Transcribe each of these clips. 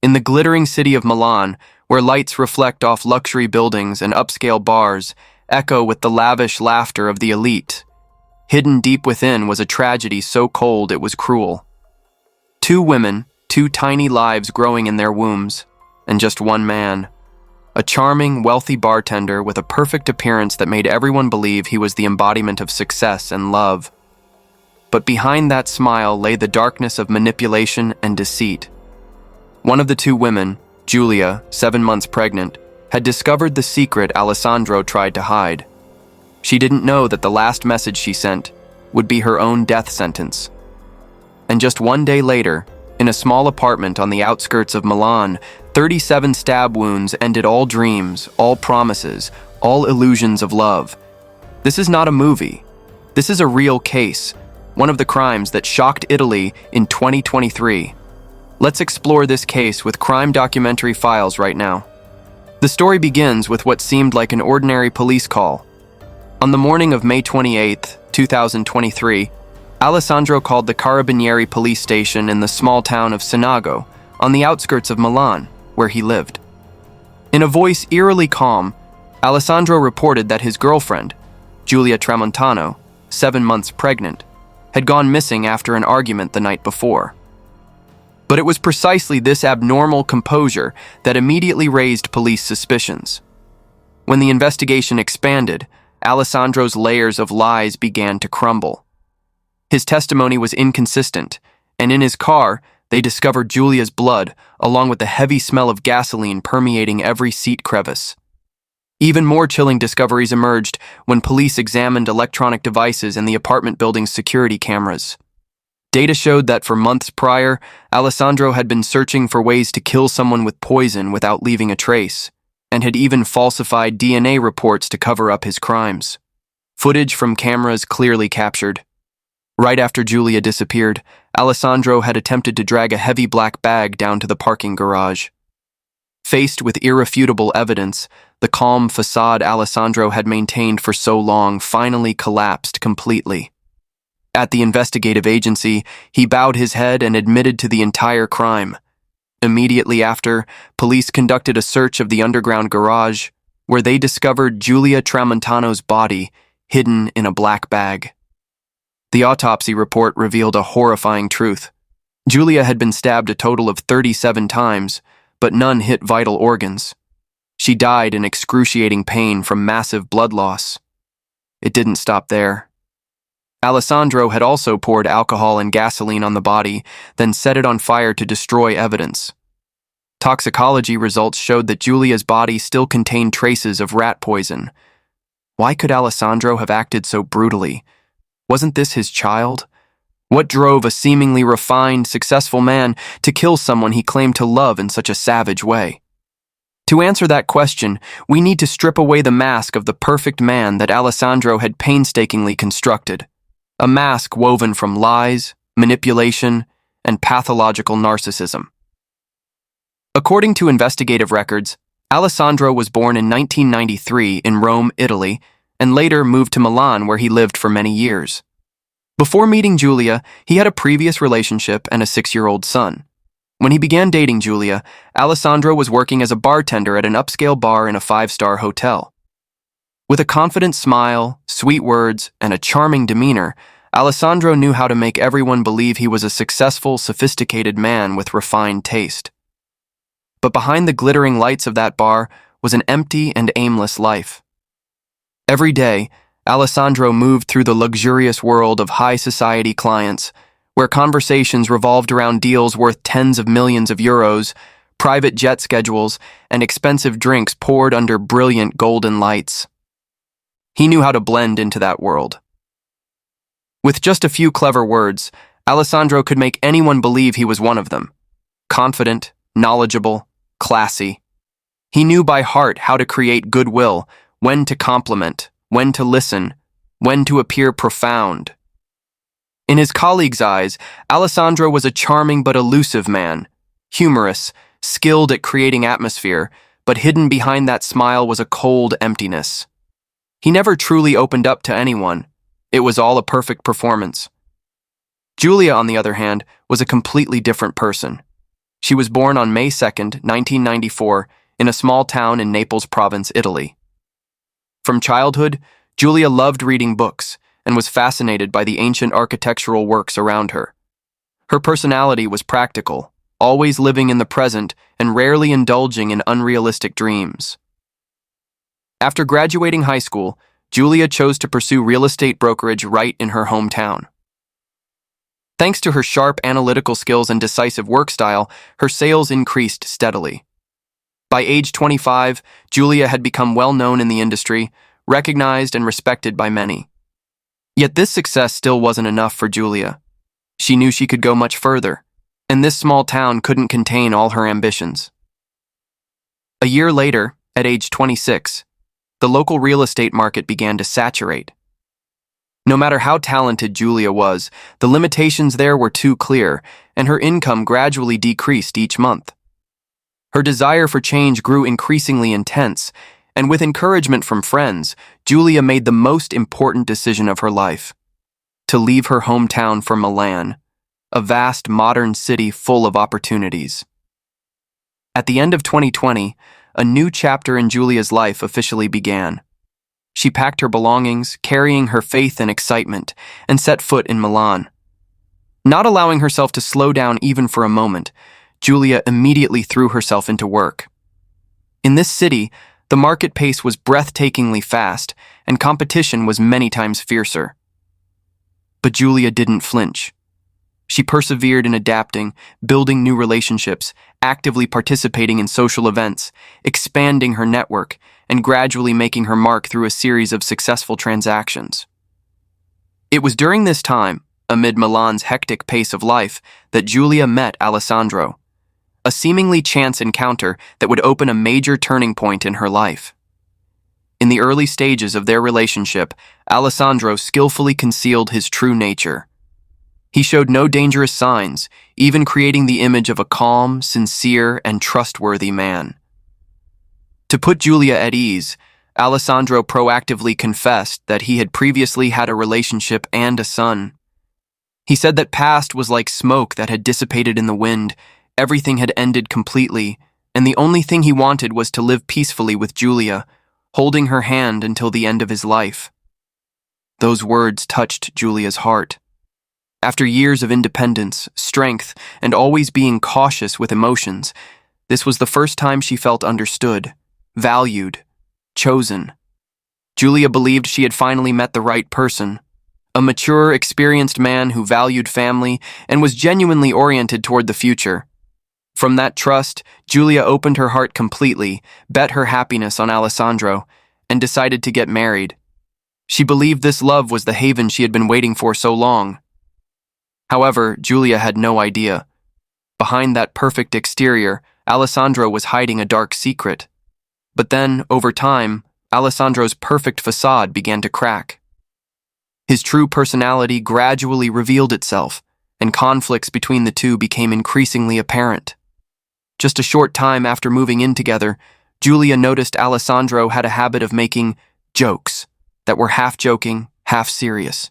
In the glittering city of Milan, where lights reflect off luxury buildings and upscale bars, echo with the lavish laughter of the elite, hidden deep within was a tragedy so cold it was cruel. Two women, two tiny lives growing in their wombs, and just one man. A charming, wealthy bartender with a perfect appearance that made everyone believe he was the embodiment of success and love. But behind that smile lay the darkness of manipulation and deceit. One of the two women, Giulia, 7 months pregnant, had discovered the secret Alessandro tried to hide. She didn't know that the last message she sent would be her own death sentence. And just 1 day later, in a small apartment on the outskirts of Milan, 37 stab wounds ended all dreams, all promises, all illusions of love. This is not a movie. This is a real case, one of the crimes that shocked Italy in 2023. Let's explore this case with crime documentary files right now. The story begins with what seemed like an ordinary police call. On the morning of May 28, 2023, Alessandro called the Carabinieri police station in the small town of Sinago, on the outskirts of Milan, where he lived. In a voice eerily calm, Alessandro reported that his girlfriend, Giulia Tramontano, 7 months pregnant, had gone missing after an argument the night before. But it was precisely this abnormal composure that immediately raised police suspicions. When the investigation expanded, Alessandro's layers of lies began to crumble. His testimony was inconsistent, and in his car, they discovered Giulia's blood, along with the heavy smell of gasoline permeating every seat crevice. Even more chilling discoveries emerged when police examined electronic devices in the apartment building's security cameras. Data showed that for months prior, Alessandro had been searching for ways to kill someone with poison without leaving a trace, and had even falsified DNA reports to cover up his crimes. Footage from cameras clearly captured. Right after Giulia disappeared, Alessandro had attempted to drag a heavy black bag down to the parking garage. Faced with irrefutable evidence, the calm facade Alessandro had maintained for so long finally collapsed completely. At the investigative agency, he bowed his head and admitted to the entire crime. Immediately after, police conducted a search of the underground garage, where they discovered Giulia Tramontano's body hidden in a black bag. The autopsy report revealed a horrifying truth. Giulia had been stabbed a total of 37 times, but none hit vital organs. She died in excruciating pain from massive blood loss. It didn't stop there. Alessandro had also poured alcohol and gasoline on the body, then set it on fire to destroy evidence. Toxicology results showed that Giulia's body still contained traces of rat poison. Why could Alessandro have acted so brutally? Wasn't this his child? What drove a seemingly refined, successful man to kill someone he claimed to love in such a savage way? To answer that question, we need to strip away the mask of the perfect man that Alessandro had painstakingly constructed. A mask woven from lies, manipulation, and pathological narcissism. According to investigative records, Alessandro was born in 1993 in Rome, Italy, and later moved to Milan where he lived for many years. Before meeting Giulia, he had a previous relationship and a 6-year-old son. When he began dating Giulia, Alessandro was working as a bartender at an upscale bar in a 5-star hotel. With a confident smile, sweet words, and a charming demeanor, Alessandro knew how to make everyone believe he was a successful, sophisticated man with refined taste. But behind the glittering lights of that bar was an empty and aimless life. Every day, Alessandro moved through the luxurious world of high society clients, where conversations revolved around deals worth tens of millions of euros, private jet schedules, and expensive drinks poured under brilliant golden lights. He knew how to blend into that world. With just a few clever words, Alessandro could make anyone believe he was one of them. Confident, knowledgeable, classy. He knew by heart how to create goodwill, when to compliment, when to listen, when to appear profound. In his colleagues' eyes, Alessandro was a charming but elusive man, humorous, skilled at creating atmosphere, but hidden behind that smile was a cold emptiness. He never truly opened up to anyone. It was all a perfect performance. Giulia, on the other hand, was a completely different person. She was born on May 2nd, 1994, in a small town in Naples province, Italy. From childhood, Giulia loved reading books and was fascinated by the ancient architectural works around her. Her personality was practical, always living in the present and rarely indulging in unrealistic dreams. After graduating high school, Giulia chose to pursue real estate brokerage right in her hometown. Thanks to her sharp analytical skills and decisive work style, her sales increased steadily. By age 25, Giulia had become well known in the industry, recognized and respected by many. Yet this success still wasn't enough for Giulia. She knew she could go much further, and this small town couldn't contain all her ambitions. A year later, at age 26, the local real estate market began to saturate. No matter how talented Giulia was, the limitations there were too clear, and her income gradually decreased each month. Her desire for change grew increasingly intense, and with encouragement from friends, Giulia made the most important decision of her life: to leave her hometown for Milan, a vast modern city full of opportunities. At the end of 2020, a new chapter in Giulia's life officially began. She packed her belongings, carrying her faith and excitement, and set foot in Milan. Not allowing herself to slow down even for a moment, Giulia immediately threw herself into work. In this city, the market pace was breathtakingly fast, and competition was many times fiercer. But Giulia didn't flinch. She persevered in adapting, building new relationships, actively participating in social events, expanding her network, and gradually making her mark through a series of successful transactions. It was during this time, amid Milan's hectic pace of life, that Giulia met Alessandro, a seemingly chance encounter that would open a major turning point in her life. In the early stages of their relationship, Alessandro skillfully concealed his true nature. He showed no dangerous signs, even creating the image of a calm, sincere, and trustworthy man. To put Giulia at ease, Alessandro proactively confessed that he had previously had a relationship and a son. He said that past was like smoke that had dissipated in the wind, everything had ended completely, and the only thing he wanted was to live peacefully with Giulia, holding her hand until the end of his life. Those words touched Giulia's heart. After years of independence, strength, and always being cautious with emotions, this was the first time she felt understood, valued, chosen. Giulia believed she had finally met the right person, a mature, experienced man who valued family and was genuinely oriented toward the future. From that trust, Giulia opened her heart completely, bet her happiness on Alessandro, and decided to get married. She believed this love was the haven she had been waiting for so long. However, Giulia had no idea. Behind that perfect exterior, Alessandro was hiding a dark secret. But then, over time, Alessandro's perfect facade began to crack. His true personality gradually revealed itself, and conflicts between the two became increasingly apparent. Just a short time after moving in together, Giulia noticed Alessandro had a habit of making jokes that were half joking, half serious.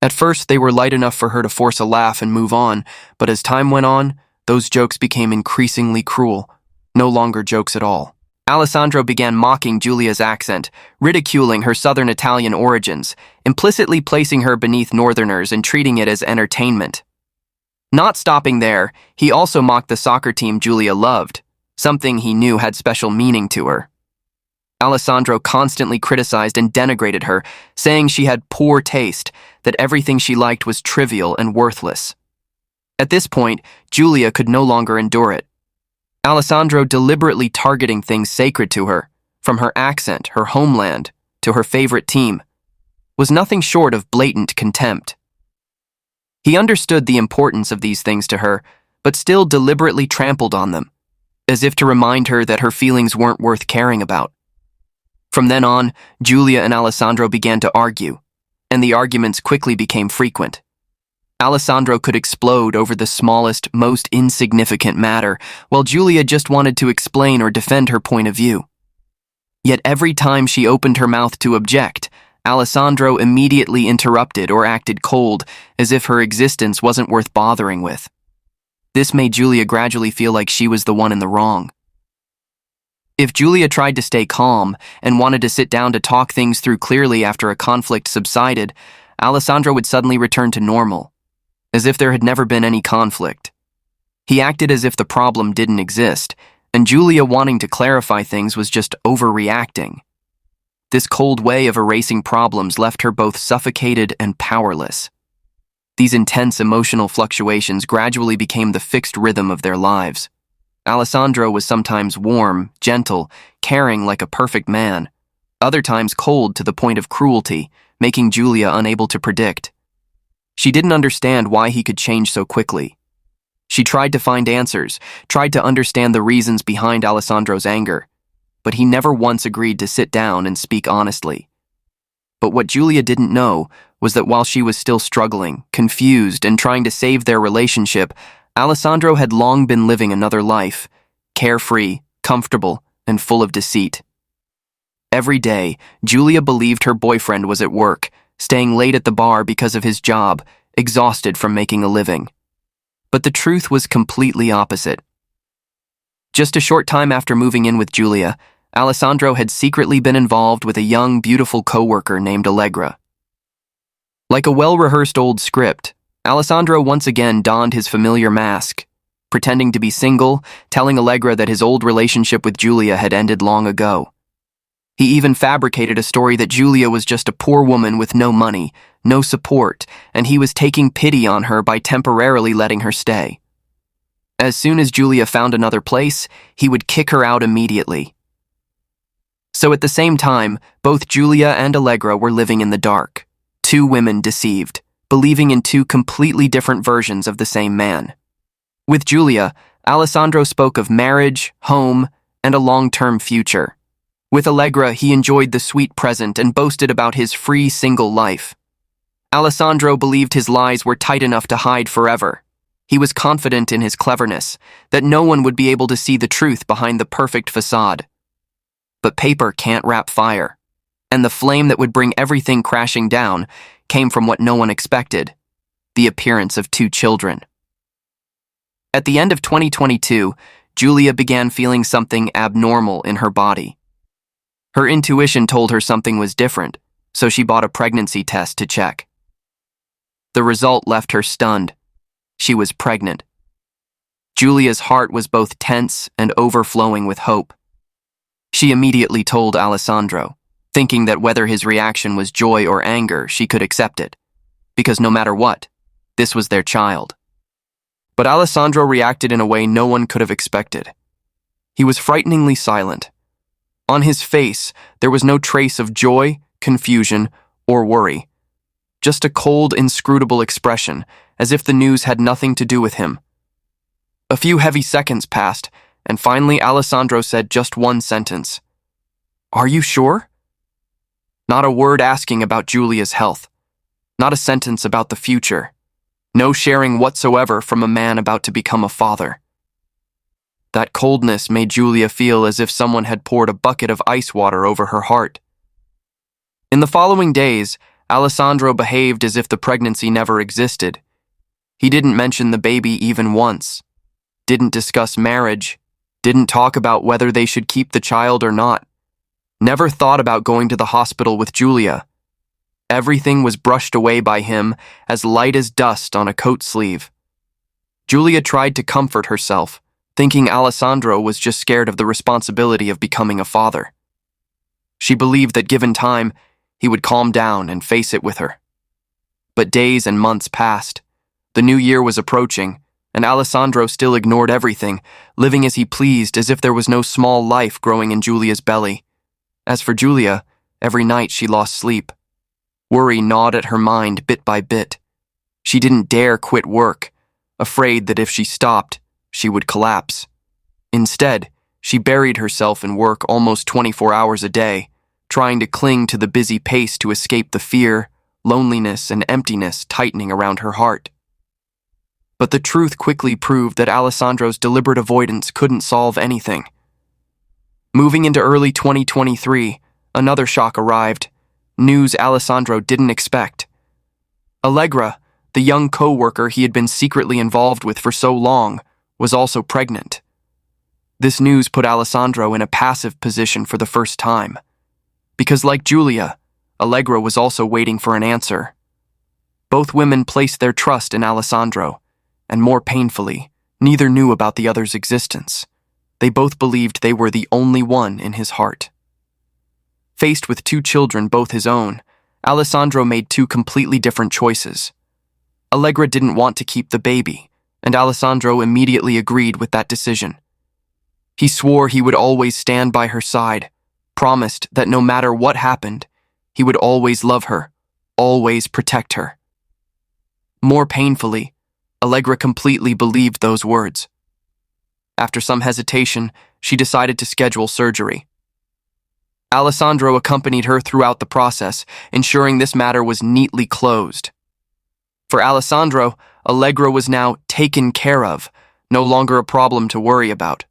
At first, they were light enough for her to force a laugh and move on, but as time went on, those jokes became increasingly cruel, no longer jokes at all. Alessandro began mocking Giulia's accent, ridiculing her southern Italian origins, implicitly placing her beneath northerners and treating it as entertainment. Not stopping there, he also mocked the soccer team Giulia loved, something he knew had special meaning to her. Alessandro constantly criticized and denigrated her, saying she had poor taste, that everything she liked was trivial and worthless. At this point, Giulia could no longer endure it. Alessandro deliberately targeting things sacred to her, from her accent, her homeland, to her favorite team, was nothing short of blatant contempt. He understood the importance of these things to her, but still deliberately trampled on them, as if to remind her that her feelings weren't worth caring about. From then on, Giulia and Alessandro began to argue, and the arguments quickly became frequent. Alessandro could explode over the smallest, most insignificant matter, while Giulia just wanted to explain or defend her point of view. Yet every time she opened her mouth to object, Alessandro immediately interrupted or acted cold, as if her existence wasn't worth bothering with. This made Giulia gradually feel like she was the one in the wrong. If Giulia tried to stay calm and wanted to sit down to talk things through clearly after a conflict subsided, Alessandro would suddenly return to normal, as if there had never been any conflict. He acted as if the problem didn't exist, and Giulia wanting to clarify things was just overreacting. This cold way of erasing problems left her both suffocated and powerless. These intense emotional fluctuations gradually became the fixed rhythm of their lives. Alessandro was sometimes warm, gentle, caring like a perfect man, other times cold to the point of cruelty, making Giulia unable to predict. She didn't understand why he could change so quickly. She tried to find answers, tried to understand the reasons behind Alessandro's anger, but he never once agreed to sit down and speak honestly. But what Giulia didn't know was that while she was still struggling, confused, and trying to save their relationship, Alessandro had long been living another life, carefree, comfortable, and full of deceit. Every day, Giulia believed her boyfriend was at work, staying late at the bar because of his job, exhausted from making a living. But the truth was completely opposite. Just a short time after moving in with Giulia, Alessandro had secretly been involved with a young, beautiful co-worker named Allegra. Like a well-rehearsed old script, Alessandro once again donned his familiar mask, pretending to be single, telling Allegra that his old relationship with Giulia had ended long ago. He even fabricated a story that Giulia was just a poor woman with no money, no support, and he was taking pity on her by temporarily letting her stay. As soon as Giulia found another place, he would kick her out immediately. So at the same time, both Giulia and Allegra were living in the dark, two women deceived, believing in two completely different versions of the same man. With Giulia, Alessandro spoke of marriage, home, and a long-term future. With Allegra, he enjoyed the sweet present and boasted about his free single life. Alessandro believed his lies were tight enough to hide forever. He was confident in his cleverness, that no one would be able to see the truth behind the perfect facade. But paper can't wrap fire, and the flame that would bring everything crashing down came from what no one expected, the appearance of two children. At the end of 2022, Giulia began feeling something abnormal in her body. Her intuition told her something was different, so she bought a pregnancy test to check. The result left her stunned. She was pregnant. Giulia's heart was both tense and overflowing with hope. She immediately told Alessandro, thinking that whether his reaction was joy or anger, she could accept it, because no matter what, this was their child. But Alessandro reacted in a way no one could have expected. He was frighteningly silent. On his face, there was no trace of joy, confusion, or worry. Just a cold, inscrutable expression, as if the news had nothing to do with him. A few heavy seconds passed, and finally Alessandro said just one sentence. "Are you sure?" Not a word asking about Giulia's health. Not a sentence about the future. No sharing whatsoever from a man about to become a father. That coldness made Giulia feel as if someone had poured a bucket of ice water over her heart. In the following days, Alessandro behaved as if the pregnancy never existed. He didn't mention the baby even once, didn't discuss marriage, didn't talk about whether they should keep the child or not, never thought about going to the hospital with Giulia. Everything was brushed away by him, as light as dust on a coat sleeve. Giulia tried to comfort herself, thinking Alessandro was just scared of the responsibility of becoming a father. She believed that given time, he would calm down and face it with her. But days and months passed. The new year was approaching, and Alessandro still ignored everything, living as he pleased as if there was no small life growing in Giulia's belly. As for Giulia, every night she lost sleep. Worry gnawed at her mind bit by bit. She didn't dare quit work, afraid that if she stopped, she would collapse. Instead, she buried herself in work almost 24 hours a day, trying to cling to the busy pace to escape the fear, loneliness, and emptiness tightening around her heart. But the truth quickly proved that Alessandro's deliberate avoidance couldn't solve anything. Moving into early 2023, another shock arrived, news Alessandro didn't expect. Allegra, the young co-worker he had been secretly involved with for so long, was also pregnant. This news put Alessandro in a passive position for the first time. Because like Giulia, Allegra was also waiting for an answer. Both women placed their trust in Alessandro, and more painfully, neither knew about the other's existence. They both believed they were the only one in his heart. Faced with 2 children, both his own, Alessandro made 2 completely different choices. Allegra didn't want to keep the baby, and Alessandro immediately agreed with that decision. He swore he would always stand by her side, promised that no matter what happened, he would always love her, always protect her. More painfully, Allegra completely believed those words. After some hesitation, she decided to schedule surgery. Alessandro accompanied her throughout the process, ensuring this matter was neatly closed. For Alessandro, Allegra was now taken care of, no longer a problem to worry about.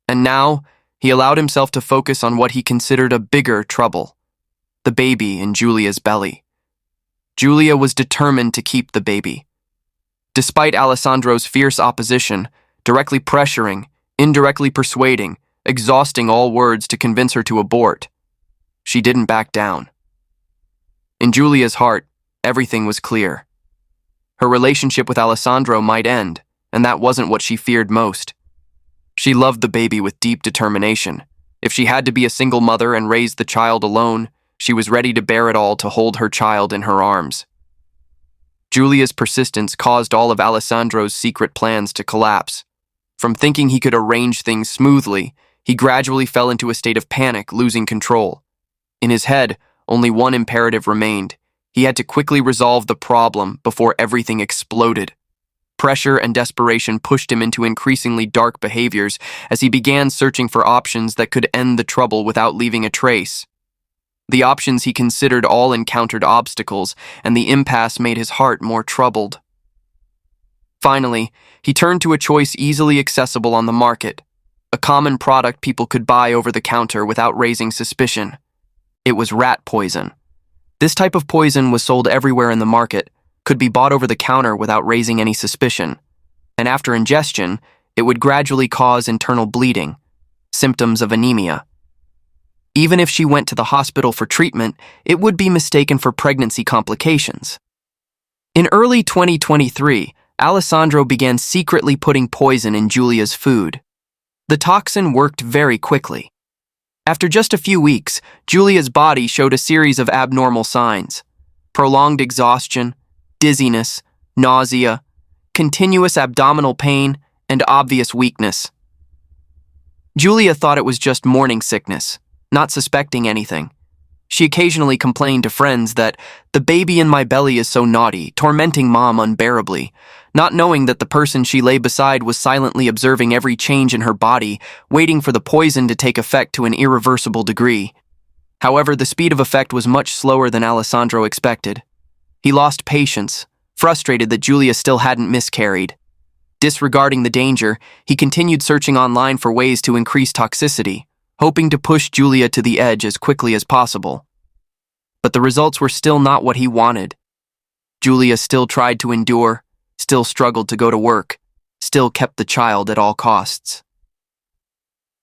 And now, he allowed himself to focus on what he considered a bigger trouble, the baby in Giulia's belly. Giulia was determined to keep the baby. Despite Alessandro's fierce opposition, directly pressuring, indirectly persuading, exhausting all words to convince her to abort, she didn't back down. In Giulia's heart, everything was clear. Her relationship with Alessandro might end, and that wasn't what she feared most. She loved the baby with deep determination. If she had to be a single mother and raise the child alone, she was ready to bear it all to hold her child in her arms. Giulia's persistence caused all of Alessandro's secret plans to collapse. From thinking he could arrange things smoothly, he gradually fell into a state of panic, losing control. In his head, only one imperative remained. He had to quickly resolve the problem before everything exploded. Pressure and desperation pushed him into increasingly dark behaviors as he began searching for options that could end the trouble without leaving a trace. The options he considered all encountered obstacles, and the impasse made his heart more troubled. Finally, he turned to a choice easily accessible on the market, a common product people could buy over the counter without raising suspicion. It was rat poison. This type of poison was sold everywhere in the market, could be bought over the counter without raising any suspicion, and after ingestion, it would gradually cause internal bleeding, symptoms of anemia. Even if she went to the hospital for treatment, it would be mistaken for pregnancy complications. In early 2023, Alessandro began secretly putting poison in Giulia's food. The toxin worked very quickly. After just a few weeks, Giulia's body showed a series of abnormal signs: prolonged exhaustion, dizziness, nausea, continuous abdominal pain, and obvious weakness. Giulia thought it was just morning sickness, not suspecting anything. She occasionally complained to friends that the baby in my belly is so naughty, tormenting mom unbearably, not knowing that the person she lay beside was silently observing every change in her body, waiting for the poison to take effect to an irreversible degree. However, the speed of effect was much slower than Alessandro expected. He lost patience, frustrated that Giulia still hadn't miscarried. Disregarding the danger, he continued searching online for ways to increase toxicity, hoping to push Giulia to the edge as quickly as possible. But the results were still not what he wanted. Giulia still tried to endure, still struggled to go to work, still kept the child at all costs.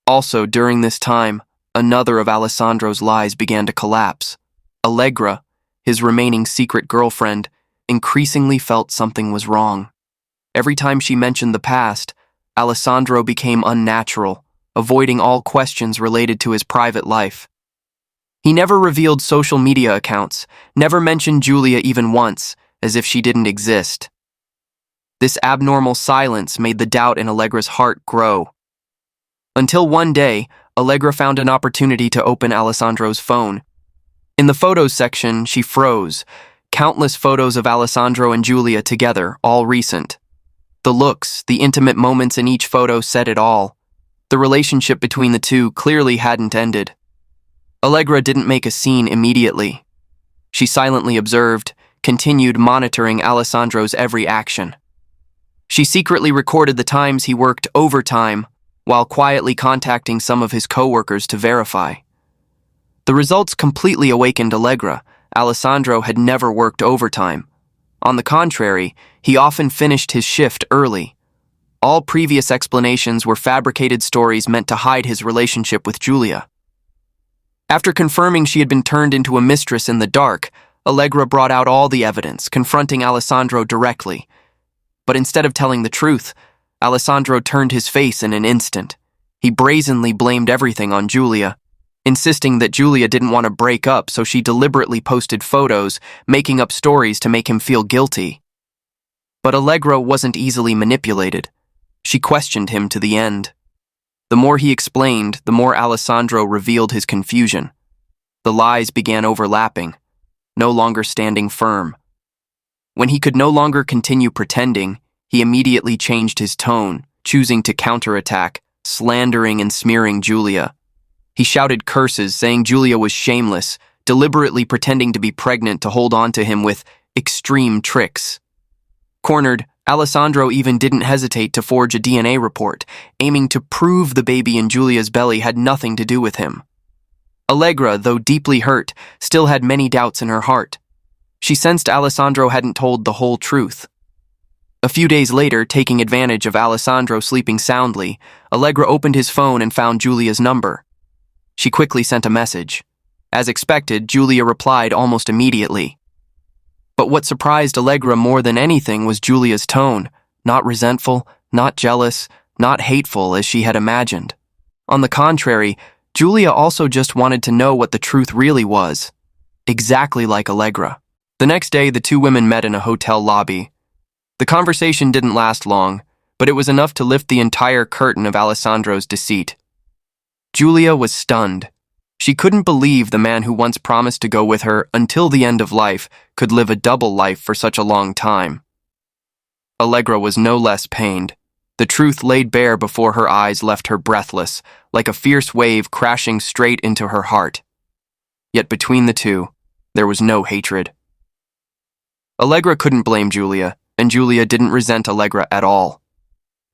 Also, during this time, another of Alessandro's lies began to collapse. Allegra, his remaining secret girlfriend, increasingly felt something was wrong. Every time she mentioned the past, Alessandro became unnatural, avoiding all questions related to his private life. He never revealed social media accounts, never mentioned Giulia even once, as if she didn't exist. This abnormal silence made the doubt in Allegra's heart grow. Until one day, Allegra found an opportunity to open Alessandro's phone. In the photos section, she froze. Countless photos of Alessandro and Giulia together, all recent. The looks, the intimate moments in each photo said it all. The relationship between the two clearly hadn't ended. Allegra didn't make a scene immediately. She silently observed, continued monitoring Alessandro's every action. She secretly recorded the times he worked overtime, while quietly contacting some of his co-workers to verify. The results completely awakened Allegra. Alessandro had never worked overtime. On the contrary, he often finished his shift early. All previous explanations were fabricated stories meant to hide his relationship with Giulia. After confirming she had been turned into a mistress in the dark, Allegra brought out all the evidence, confronting Alessandro directly. But instead of telling the truth, Alessandro turned his face in an instant. He brazenly blamed everything on Giulia, insisting that Giulia didn't want to break up, so she deliberately posted photos, making up stories to make him feel guilty. But Allegra wasn't easily manipulated. She questioned him to the end. The more he explained, the more Alessandro revealed his confusion. The lies began overlapping, no longer standing firm. When he could no longer continue pretending, he immediately changed his tone, choosing to counterattack, slandering and smearing Giulia. He shouted curses, saying Giulia was shameless, deliberately pretending to be pregnant to hold on to him with extreme tricks. Cornered, Alessandro even didn't hesitate to forge a DNA report, aiming to prove the baby in Giulia's belly had nothing to do with him. Allegra, though deeply hurt, still had many doubts in her heart. She sensed Alessandro hadn't told the whole truth. A few days later, taking advantage of Alessandro sleeping soundly, Allegra opened his phone and found Giulia's number. She quickly sent a message. As expected, Giulia replied almost immediately. But what surprised Allegra more than anything was Giulia's tone, not resentful, not jealous, not hateful as she had imagined. On the contrary, Giulia also just wanted to know what the truth really was, exactly like Allegra. The next day, the two women met in a hotel lobby. The conversation didn't last long, but it was enough to lift the entire curtain of Alessandro's deceit. Giulia was stunned. She couldn't believe the man who once promised to go with her until the end of life could live a double life for such a long time. Allegra was no less pained. The truth laid bare before her eyes left her breathless, like a fierce wave crashing straight into her heart. Yet between the two, there was no hatred. Allegra couldn't blame Giulia, and Giulia didn't resent Allegra at all.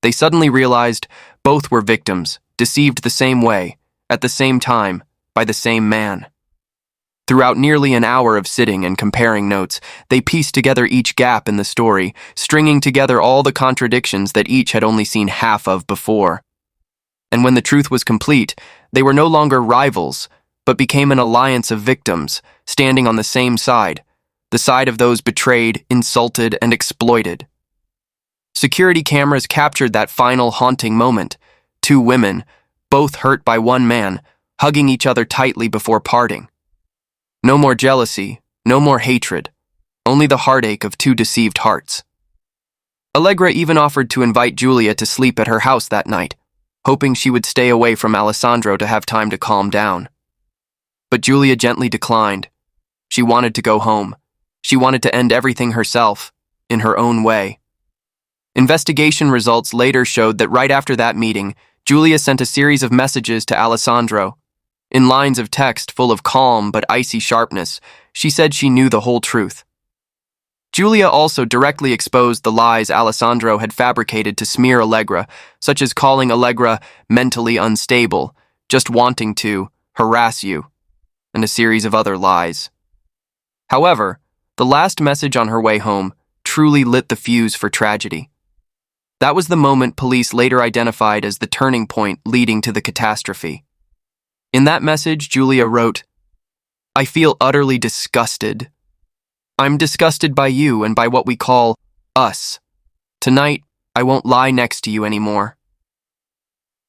They suddenly realized both were victims, deceived the same way, at the same time, by the same man. Throughout nearly an hour of sitting and comparing notes, they pieced together each gap in the story, stringing together all the contradictions that each had only seen half of before. And when the truth was complete, they were no longer rivals, but became an alliance of victims, standing on the same side, the side of those betrayed, insulted, and exploited. Security cameras captured that final haunting moment. Two women, both hurt by one man, hugging each other tightly before parting. No more jealousy, no more hatred, only the heartache of two deceived hearts. Allegra even offered to invite Giulia to sleep at her house that night, hoping she would stay away from Alessandro to have time to calm down. But Giulia gently declined. She wanted to go home. She wanted to end everything herself, in her own way. Investigation results later showed that right after that meeting, Giulia sent a series of messages to Alessandro. In lines of text full of calm but icy sharpness, she said she knew the whole truth. Giulia also directly exposed the lies Alessandro had fabricated to smear Allegra, such as calling Allegra mentally unstable, just wanting to harass you, and a series of other lies. However, the last message on her way home truly lit the fuse for tragedy. That was the moment police later identified as the turning point leading to the catastrophe. In that message, Giulia wrote, "I feel utterly disgusted. I'm disgusted by you and by what we call us. Tonight, I won't lie next to you anymore."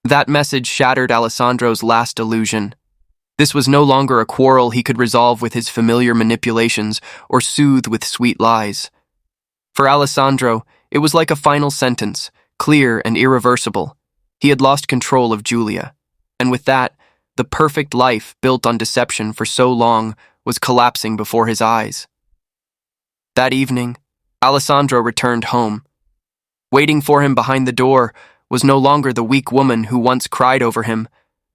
That message shattered Alessandro's last illusion. This was no longer a quarrel he could resolve with his familiar manipulations or soothe with sweet lies. For Alessandro, it was like a final sentence, clear and irreversible. He had lost control of Giulia, and with that, the perfect life built on deception for so long was collapsing before his eyes. That evening, Alessandro returned home. Waiting for him behind the door was no longer the weak woman who once cried over him,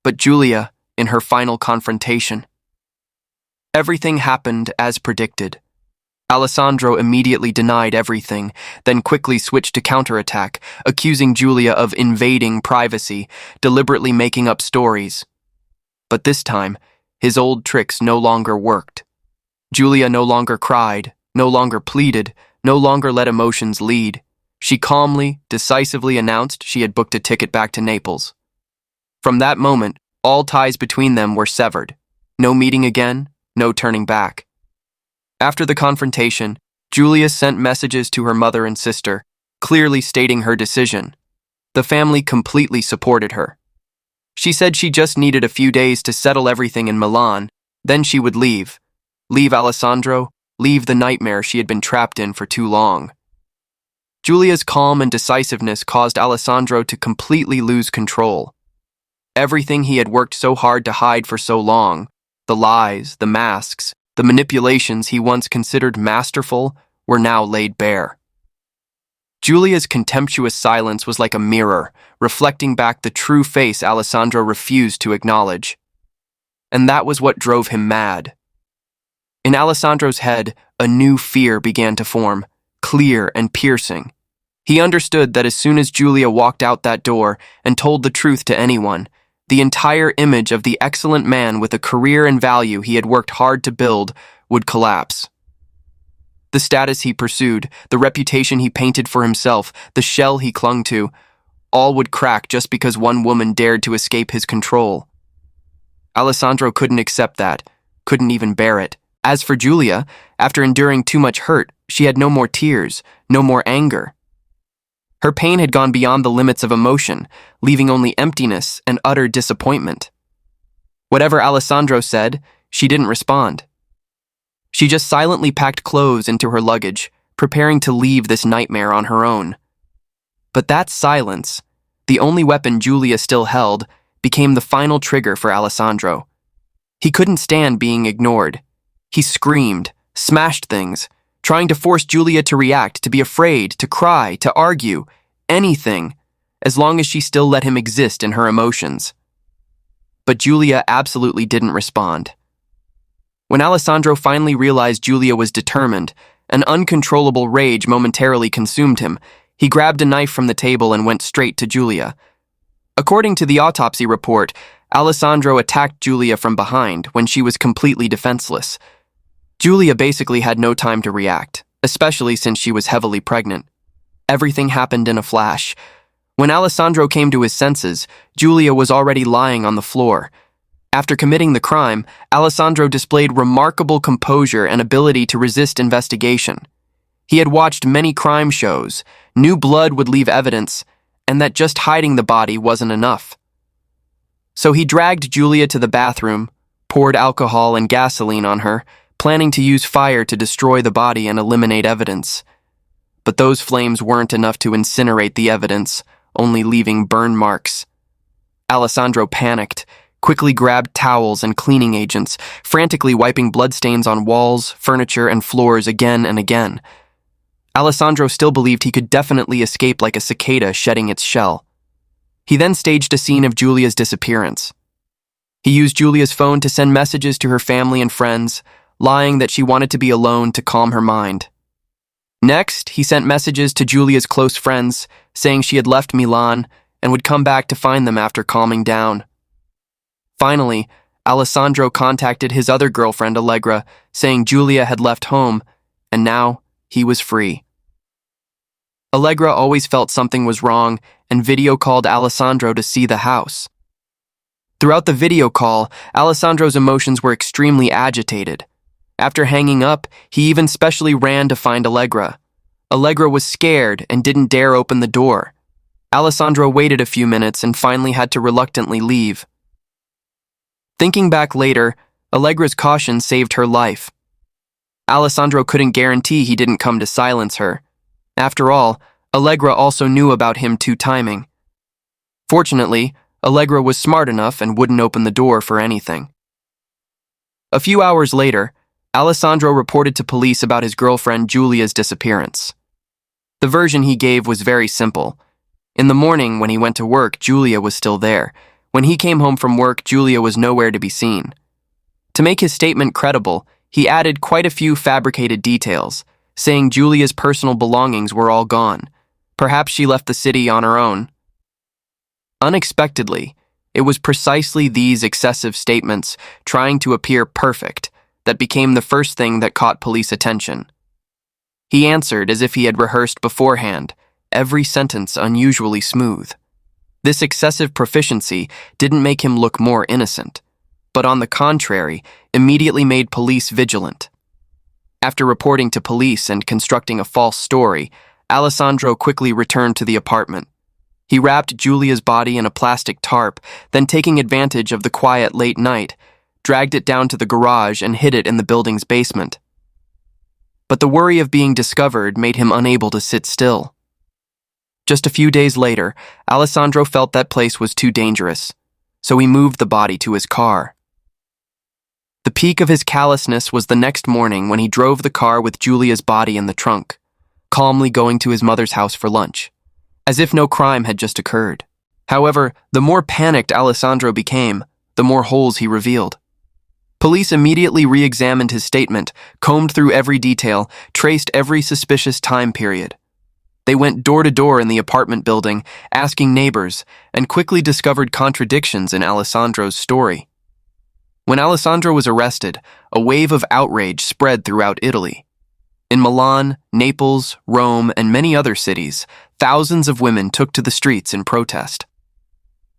but Giulia in her final confrontation. Everything happened as predicted. Alessandro immediately denied everything, then quickly switched to counterattack, accusing Giulia of invading privacy, deliberately making up stories. But this time, his old tricks no longer worked. Giulia no longer cried, no longer pleaded, no longer let emotions lead. She calmly, decisively announced she had booked a ticket back to Naples. From that moment, all ties between them were severed. No meeting again, no turning back. After the confrontation, Giulia sent messages to her mother and sister, clearly stating her decision. The family completely supported her. She said she just needed a few days to settle everything in Milan, then she would leave. Leave Alessandro, leave the nightmare she had been trapped in for too long. Giulia's calm and decisiveness caused Alessandro to completely lose control. Everything he had worked so hard to hide for so long, the lies, the masks, the manipulations he once considered masterful, were now laid bare. Giulia's contemptuous silence was like a mirror, reflecting back the true face Alessandro refused to acknowledge. And that was what drove him mad. In Alessandro's head, a new fear began to form, clear and piercing. He understood that as soon as Giulia walked out that door and told the truth to anyone, the entire image of the excellent man with a career and value he had worked hard to build would collapse. The status he pursued, the reputation he painted for himself, the shell he clung to, all would crack just because one woman dared to escape his control. Alessandro couldn't accept that, couldn't even bear it. As for Giulia, after enduring too much hurt, she had no more tears, no more anger. Her pain had gone beyond the limits of emotion, leaving only emptiness and utter disappointment. Whatever Alessandro said, she didn't respond. She just silently packed clothes into her luggage, preparing to leave this nightmare on her own. But that silence, the only weapon Giulia still held, became the final trigger for Alessandro. He couldn't stand being ignored. He screamed, smashed things, trying to force Giulia to react, to be afraid, to cry, to argue, anything, as long as she still let him exist in her emotions. But Giulia absolutely didn't respond. When Alessandro finally realized Giulia was determined, an uncontrollable rage momentarily consumed him. He grabbed a knife from the table and went straight to Giulia. According to the autopsy report, Alessandro attacked Giulia from behind when she was completely defenseless. Giulia basically had no time to react, especially since she was heavily pregnant. Everything happened in a flash. When Alessandro came to his senses, Giulia was already lying on the floor. After committing the crime, Alessandro displayed remarkable composure and ability to resist investigation. He had watched many crime shows, knew blood would leave evidence, and that just hiding the body wasn't enough. So he dragged Giulia to the bathroom, poured alcohol and gasoline on her, planning to use fire to destroy the body and eliminate evidence. But those flames weren't enough to incinerate the evidence, only leaving burn marks. Alessandro panicked, quickly grabbed towels and cleaning agents, frantically wiping bloodstains on walls, furniture, and floors again and again. Alessandro still believed he could definitely escape like a cicada shedding its shell. He then staged a scene of Giulia's disappearance. He used Giulia's phone to send messages to her family and friends, lying that she wanted to be alone to calm her mind. Next, he sent messages to Giulia's close friends, saying she had left Milan and would come back to find them after calming down. Finally, Alessandro contacted his other girlfriend, Allegra, saying Giulia had left home, and now he was free. Allegra always felt something was wrong and video called Alessandro to see the house. Throughout the video call, Alessandro's emotions were extremely agitated. After hanging up, he even specially ran to find Allegra. Allegra was scared and didn't dare open the door. Alessandro waited a few minutes and finally had to reluctantly leave. Thinking back later, Allegra's caution saved her life. Alessandro couldn't guarantee he didn't come to silence her. After all, Allegra also knew about him two-timing. Fortunately, Allegra was smart enough and wouldn't open the door for anything. A few hours later, Alessandro reported to police about his girlfriend Giulia's disappearance. The version he gave was very simple. In the morning, when he went to work, Giulia was still there. When he came home from work, Giulia was nowhere to be seen. To make his statement credible, he added quite a few fabricated details, saying Giulia's personal belongings were all gone. Perhaps she left the city on her own. Unexpectedly, it was precisely these excessive statements, trying to appear perfect, that became the first thing that caught police attention. He answered as if he had rehearsed beforehand, every sentence unusually smooth. This excessive proficiency didn't make him look more innocent, but on the contrary, immediately made police vigilant. After reporting to police and constructing a false story, Alessandro quickly returned to the apartment. He wrapped Giulia's body in a plastic tarp, then taking advantage of the quiet late night, dragged it down to the garage and hid it in the building's basement. But the worry of being discovered made him unable to sit still. Just a few days later, Alessandro felt that place was too dangerous, so he moved the body to his car. The peak of his callousness was the next morning when he drove the car with Giulia's body in the trunk, calmly going to his mother's house for lunch, as if no crime had just occurred. However, the more panicked Alessandro became, the more holes he revealed. Police immediately re-examined his statement, combed through every detail, traced every suspicious time period. They went door to door in the apartment building, asking neighbors, and quickly discovered contradictions in Alessandro's story. When Alessandro was arrested, a wave of outrage spread throughout Italy. In Milan, Naples, Rome, and many other cities, thousands of women took to the streets in protest.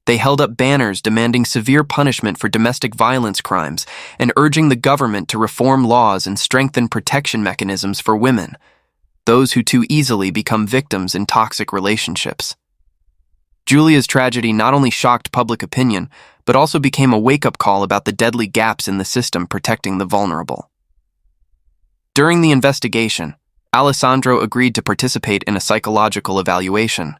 They held up banners demanding severe punishment for domestic violence crimes and urging the government to reform laws and strengthen protection mechanisms for women, those who too easily become victims in toxic relationships. Giulia's tragedy not only shocked public opinion, but also became a wake-up call about the deadly gaps in the system protecting the vulnerable. During the investigation, Alessandro agreed to participate in a psychological evaluation.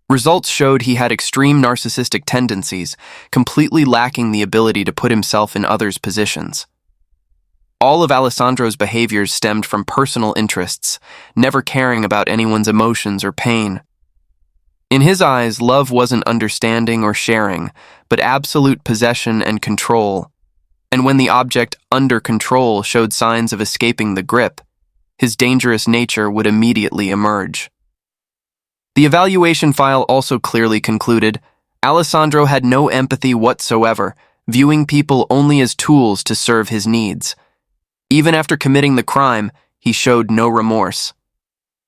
Results showed he had extreme narcissistic tendencies, completely lacking the ability to put himself in others' positions. All of Alessandro's behaviors stemmed from personal interests, never caring about anyone's emotions or pain. In his eyes, love wasn't understanding or sharing, but absolute possession and control. And when the object under control showed signs of escaping the grip, his dangerous nature would immediately emerge. The evaluation file also clearly concluded, Alessandro had no empathy whatsoever, viewing people only as tools to serve his needs. Even after committing the crime, he showed no remorse.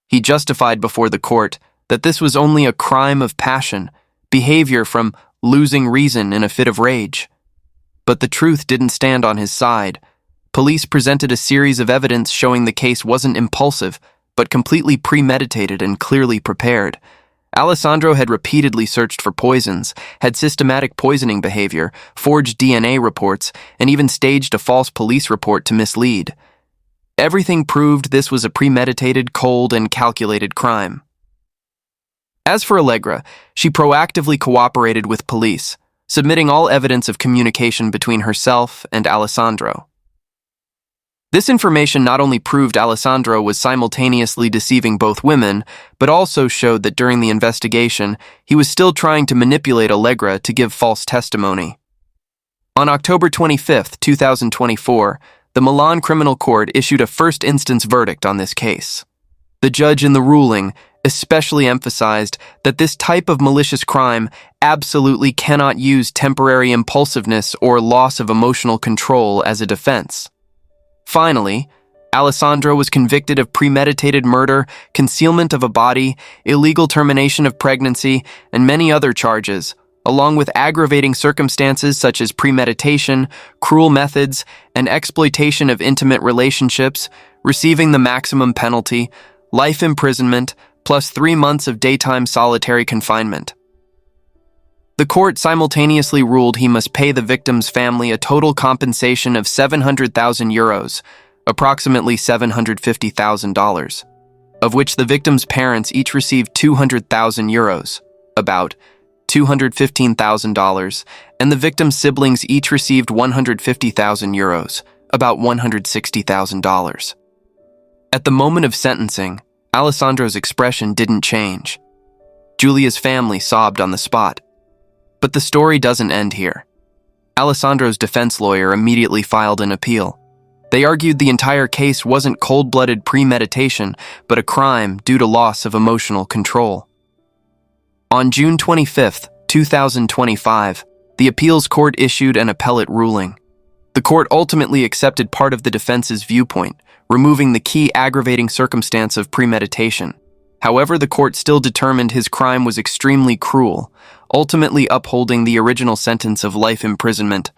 He justified before the court that this was only a crime of passion, behavior from losing reason in a fit of rage. But the truth didn't stand on his side. Police presented a series of evidence showing the case wasn't impulsive, but completely premeditated and clearly prepared. Alessandro had repeatedly searched for poisons, had systematic poisoning behavior, forged DNA reports, and even staged a false police report to mislead. Everything proved this was a premeditated, cold, and calculated crime. As for Allegra, she proactively cooperated with police, submitting all evidence of communication between herself and Alessandro. This information not only proved Alessandro was simultaneously deceiving both women, but also showed that during the investigation, he was still trying to manipulate Allegra to give false testimony. On October 25, 2024, the Milan Criminal Court issued a first-instance verdict on this case. The judge in the ruling especially emphasized that this type of malicious crime absolutely cannot use temporary impulsiveness or loss of emotional control as a defense. Finally, Alessandro was convicted of premeditated murder, concealment of a body, illegal termination of pregnancy, and many other charges, along with aggravating circumstances such as premeditation, cruel methods, and exploitation of intimate relationships, receiving the maximum penalty, life imprisonment, plus 3 months of daytime solitary confinement. The court simultaneously ruled he must pay the victim's family a total compensation of 700,000 euros, approximately $750,000, of which the victim's parents each received 200,000 euros, about $215,000, and the victim's siblings each received 150,000 euros, about $160,000. At the moment of sentencing, Alessandro's expression didn't change. Giulia's family sobbed on the spot. But the story doesn't end here. Alessandro's defense lawyer immediately filed an appeal. They argued the entire case wasn't cold-blooded premeditation, but a crime due to loss of emotional control. On June 25, 2025, the appeals court issued an appellate ruling. The court ultimately accepted part of the defense's viewpoint, removing the key aggravating circumstance of premeditation. However, the court still determined his crime was extremely cruel, ultimately upholding the original sentence of life imprisonment.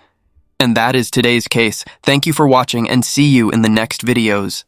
And that is today's case. Thank you for watching and see you in the next videos.